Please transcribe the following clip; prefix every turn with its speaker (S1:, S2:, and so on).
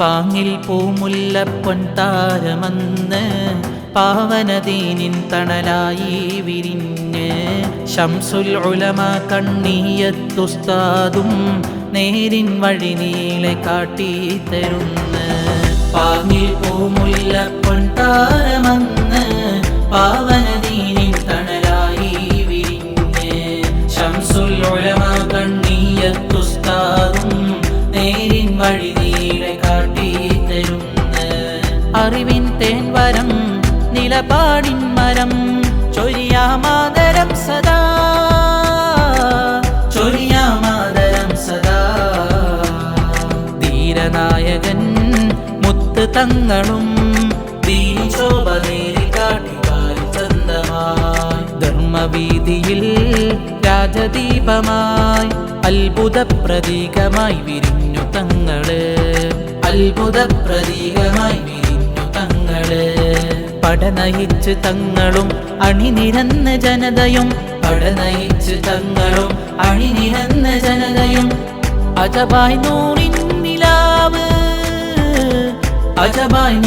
S1: പാങ്ങിൽ പൂമുല്ലപ്പൊൻ താരമന്ന് പാവനദീനിൻ തണലായി വിരിഞ്ഞ് ശംസുൽ ഉലമ കണ്ണിയത്തുസ്താദും നേരിൻ വഴി നീളെ കാട്ടിത്തരുന്ന പാങ്ങിൽ പൂമുല്ലപ്പൊൻ താരമന്ന് പാവനദീനിൻ തണലായി വിരിഞ്ഞ് ശംസുൽ ഉലമ കണ്ണിയത്തുസ്താദും നേരിൻ വഴി നീളെ കാട്ടിത്തരുന്ന അറിവിൻ തേൻവരം നിലപാടിൻ മരം ചൊരിയാമാതരം സദാ ചൊരിയാമാതരം സദാ ധീരനായകൻ മുത്ത് തങ്ങളും ദീശോഭ നേരി കാട്ടിവാരി ചന്തമായി ധർമ്മവീതിയിൽ രാജദീപമായി അത്ഭുത പ്രതീകമായി വിരിഞ്ഞു തങ്ങള് അത്ഭുത പ്രതീകമായി വിരിഞ്ഞു തങ്ങള് പടനയിച്ച് തങ്ങളും അണിനിരന്ന ജനതയും പടനയിച്ച് തങ്ങളും അണിനിരന്ന ജനതയും അജബായ് നൂറിൻ നിലാവ് അജബായ്